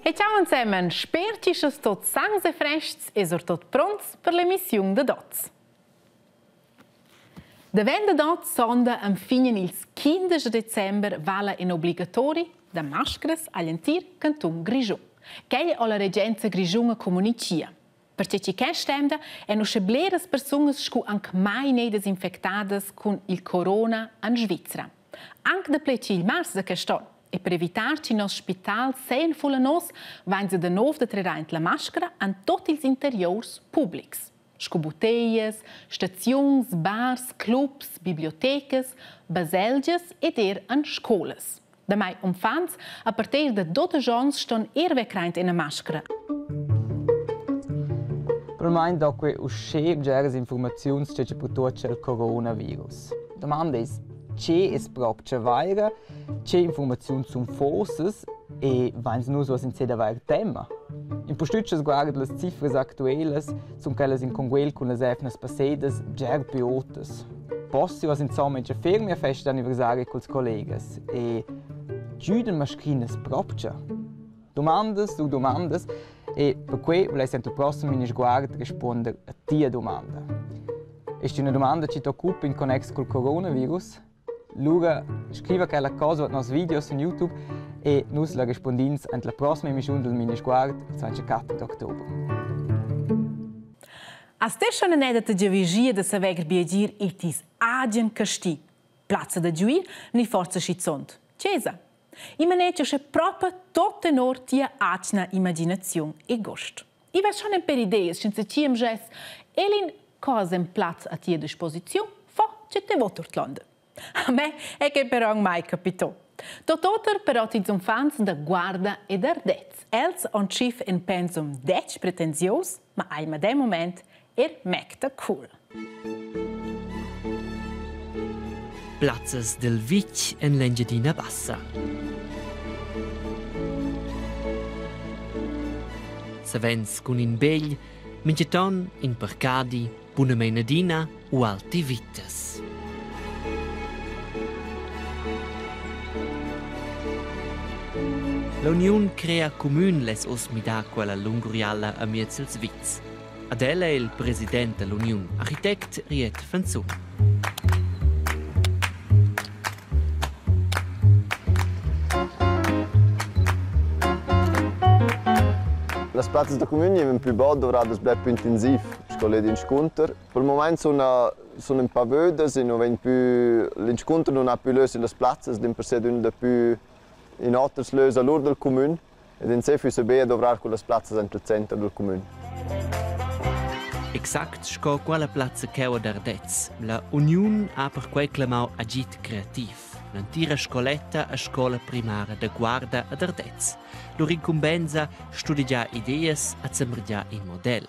E ciao insieme, spero che tot sans e frests e tot pronts per l'emissione de Dots. De venda Dots sonda am finen il 15 december vala in obbligatori da maschras all'entir canton Grigion. Che è la regenza Grigion comunicia. Perché ci che stemda e no scebleres personas scu anche mai ne desinfectadas con il corona in Svizzera. Anche da pleci il mars da queston. E per evitare che il nostro ospedale sia full nos, vanno de nuovo da trarre la maschera in tutti gli interiori pubblici. Scobutteias, stazioni, bars, clubs, biblioteche, baselges ed in scuole. Da mai fans, a partire da 12 anni, stanno irvecreint in una maschera. Per me, dopo uscire già informazioni che ci portano il coronavirus. La domanda è: c'è proprio vera, c'è informazioni su forses e vanno noi so in sede ver tema. In postuccias guarda le cifre attuelle, sono quelle in congruenza con le evnes passate, già più alte. Possiamo insomma già fermi a festa anniversario con i colleghi e chiudono maschine proprio. Domandas su domandas e per cui voglio il prossimo mini sguardo rispondere a tia domanda. È una domanda che ti occupa in connesso col coronavirus? Allora, scriva quella cosa nei nostri video su YouTube e noi la rispondiamo alla prossima emissione del Mini Sguardo, il 24 ottobre. A stessa non è da vigia da saver biadir il tis agem casti. Plazza da giuir, ni forza schizzont. Chiesa. I maneggia c'è proprio tutto in ortia acna immaginazione e gusto. I va schon per idee, senza ciem ges, e l'in cosa in plazza a tia disposizione, fa c'è te voturtlande. A me è che però mai capito. Tototer però ti son fans da guarda e d'ardez. Els on cif in pensum dec pretenzios, ma ai ma de moment mecta cool. Plazzas del Vic en l'Engiadina Bassa. Savens con in begl, minceton in percadi, buna menadina o alti vittes. L'Unione crea comune les osmida quella lunguriala a Mietzels Viz. Ad ella è il presidente dell'Unione, architect Riet Fanzon. Le piazze da comune sono più belle, dovrebbero essere più intensive. Scuole di incontro. Per il momento sono un po' verde, l'incontro non ha più luogo sulle piazze, è per sé una più in altre luogo all'ora del comune ed in sé fu bene dovrà con le piazze nel centro del comune. Exakt sco quella piazza che è d'Ardez. La Unione ha per quel clamau agit creativ. L'antira scoletta a scuola primaria da guarda ad Ardez. L'orincumbenza studia idee a zemmergia in modello.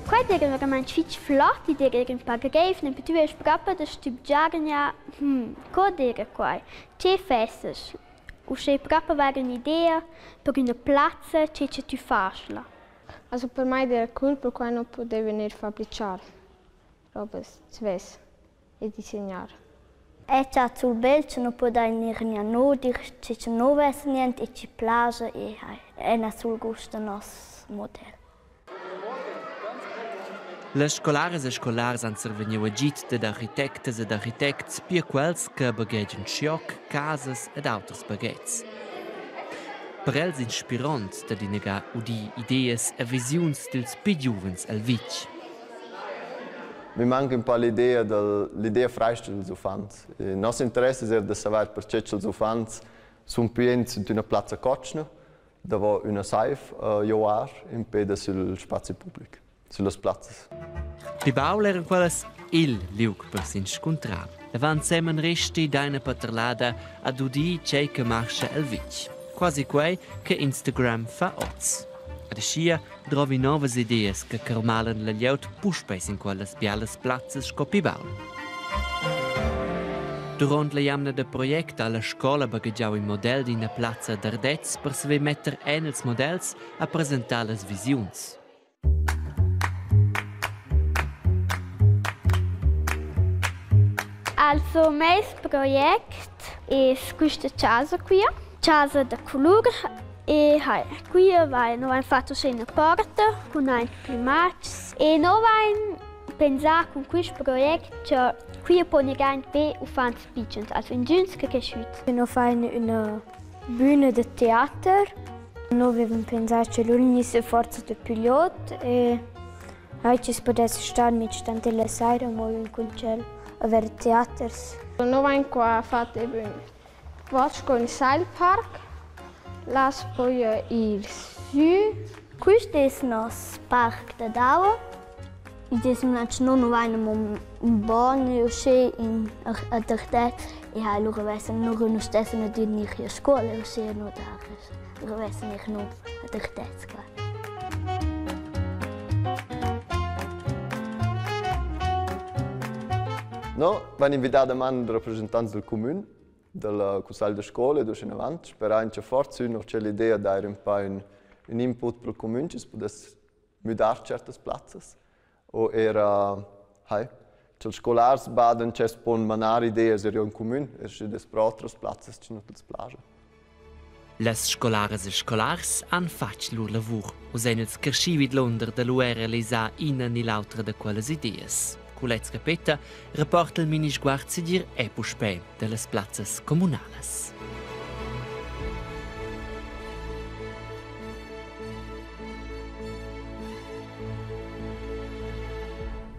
Quite veramente fitch flott, die ein paar gegeben, und du hast proper das Stück jagen ja, codere qua. C'è festes. Usche proper war eine Idee per una piazza che tu fasla. Also per me era cool perché non potevo venire a fabbricare robe, cves e disegnare. E già sul belce non può dare niente a noi, c'è non vesse niente e ci piace e è sul gusto nostro modello. Le scolares e scolars han servegniu agit ed architectes ed architects per quels che bagaggian scioc, casas ed auters bagagets. Per els inspirant da dinega udi idees e visiuns dils pi giuvens al Vic. Mi manca un po' l'idea freista degli ufanti. Il nostro interesse è di sapere perché gli ufanti sono più in una piazza cocina, dove una saif joar in peda sul spazio pubblico. Sulle piazze. Di Baul erano quelles il liug per s'incontrar. Davant semen resti d'una paterlada ad udi c'è che marcha al Vic. Quasi quei che Instagram fa oz. Ad scia trovi nuove idee che calmalen la gliaut puspes in quelle bialas plazzas scopibau. Durant la jamna de project alla scola bagaggiau il model di una plazza d'Ardez per saver metter els models a presentare le visiuns. Also, mein Projekt ist questa casa qui, casa da colore. E qui abbiamo fatto una porta con un climax. E noi abbiamo pensato con questo progetto che qui possiamo fare un speech, also in Günske geschützt. Noi abbiamo una bühne di teatro. Noi abbiamo pensato che l'unica forza di pilota e oggi si potesse stare mit stante la sera ma in concerto a vedere teatri. Noi abbiamo fatto con il Seilpark. Las poi il Sü. Questo è il nostro parco da Dauer. In diesem Land non abbiamo un buon uscire in Ardez e allora wissen nog een stesso na dit niet je school er zeer no dagens. Er wissen niet no Ardez ga. No, abbiamo invitato i rappresentanti del comune, del Consiglio di Scuola, e in avanti. Sperando che forse c'è l'idea di dare un input per il comune, che si potesse mudare certe piazze. O era, che i scolari baden che si possono manare idee per il comune, e che per altre piazze ci sono tutte le plage. Les scolares e scolars han fatto il loro lavoro, usando il carscivi dell'onder dell'UR realizzare una e l'altra di quelle idee. Culez Capetta rapporta il mini-sguard si dir epuspe delle piazzas comunales.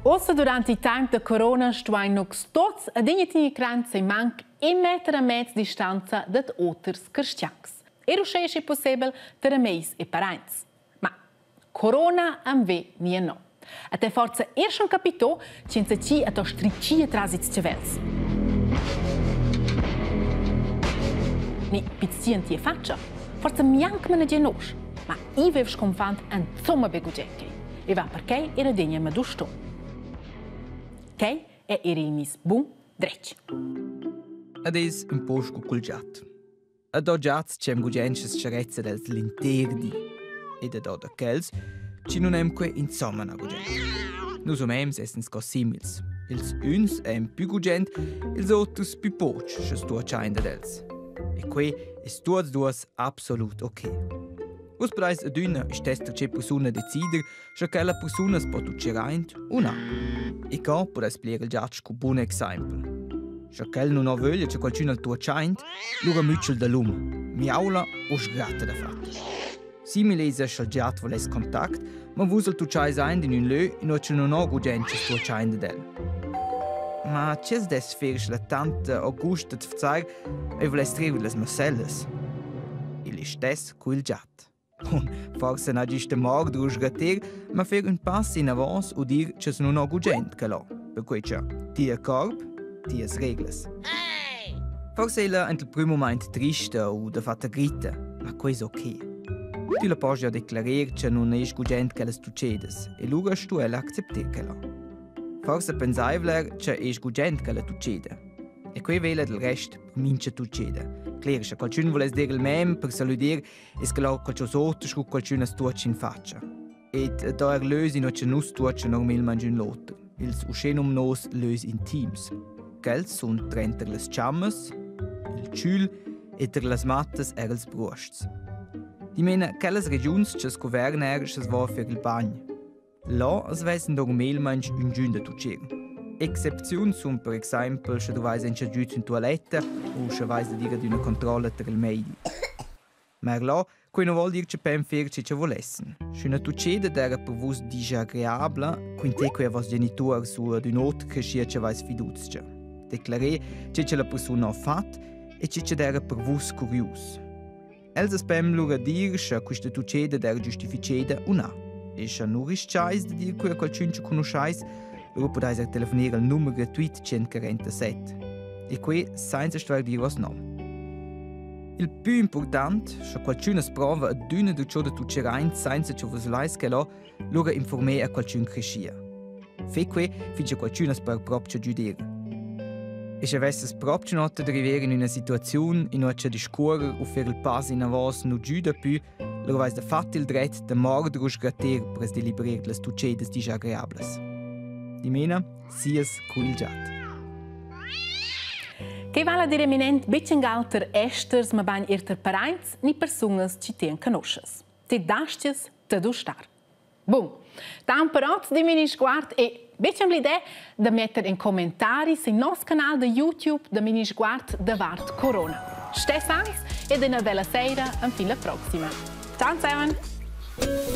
Ossa durante il tempo di corona stuain nox tots a dignità granza in manc 1 metro e mezzo distanza dat oters cristians. Era uscesce possibile per ameis e parents. Ma corona am ve nie no. A te forza erst un capitò senza ci a to striccia transit cevels. Ni pizzien tie faccia. Forza mianc me ne genos. Ma I vev sconfant an zomma begugecche. E va perché era degna ma dusto. Che è il mis bun drecci. Ed es un posto culgiat. Ad oggiats c'è un gugences cerezza dels l'interdi. Ed ad od aquels ci non hem que insomma na gugent. Nus omems essens cos simils. Ils uns hem più gugent, ils otus più poch, se sto chainda dels. E que es tuos duos absolut ok. Us preis ad una stester che persona decider, se quella persona spot uceraint o na. E ca podes plier il giatsch cu buon exempel. Se quel non ha voglia che qualcuno al tuo chaint, lura mütschel da lum, miaula o sgratta da fatta. Simile al giat voles contact, ma vusel tu chai ein in un lö in oce non ho gugences tu chai in del. Ma c'es des ferisch la tante Augusta te verzeig, e voles trivi les Marcelles. Il ist des quel giat. Und forse na giste morg drusch gater, ma fer un pass in avance o dir c'es non ho gugent che la. Per cui c'è tia corp, tias regles. Forse ella ent il primo moment triste o da fatta gritta, ma quais ok. Tu la puoi già declarare che non è gugent che le succedes e lura tu ella accepter che la. Forse pensai che è gugent che le succede. E qui vele del resto mince succede. Claro, se qualcuno vuole dire il mem per saludare, è che la qualcosa su qualcuno stuoc in faccia. E da lösi no che nus stuoc normalmente in l'altro. Ils uscenum nos lös in teams. Quels sunt trenter les chammes, il ciul e ter las mattes er els brusts. Di mena quelles regions che governer che va per il bagno. Là es weisen normalmente un giun da tucer. Excepzioni sono per esempio se tu vai in giù in toilette o se vai a dire di una controlla per il medio. Ma là, qui non vuol dire che per fare ciò che volessero. Se una tucede era per voi disagreabile, quindi che i vostri genitori su di un'altra che ci vai sfiduzia. Declarare che la persona ha fatto e che era per voi curioso. Els spem lura dir che questa tucede era giustificata o no. E se non rischiais di dire che qualcuno ci conosceis, lura poteis telefonare al numero gratuito 147. E qui senza stare dire was no. Il più importante, se qualcuno prova ad una di ciò da tu c'erain senza ciò vos lais che lo, loro informè a qualcuno crescia. Fe que finché qualcuno per proprio giudire. E se avessi proprio notte di arrivare in una situazione in cui c'è discorrere o fare il passo in avanti non giuda più, loro avessi fatto il diritto di mordere o sgrattare per deliberare le succede disagreabili. Di mena, sias cuilgiat. Che vale a dire eminent bisschen galter esters ma bain irter parains ni personas ci tien conosces. Te dasties te do star. Bom, tan perot di mini sguard e bisschen l'idea da mettere in commentari sul nostro canale di YouTube da mini sguard da Vart Corona. Stefans ed una bella sera, fin la prossima. Ciao zusammen!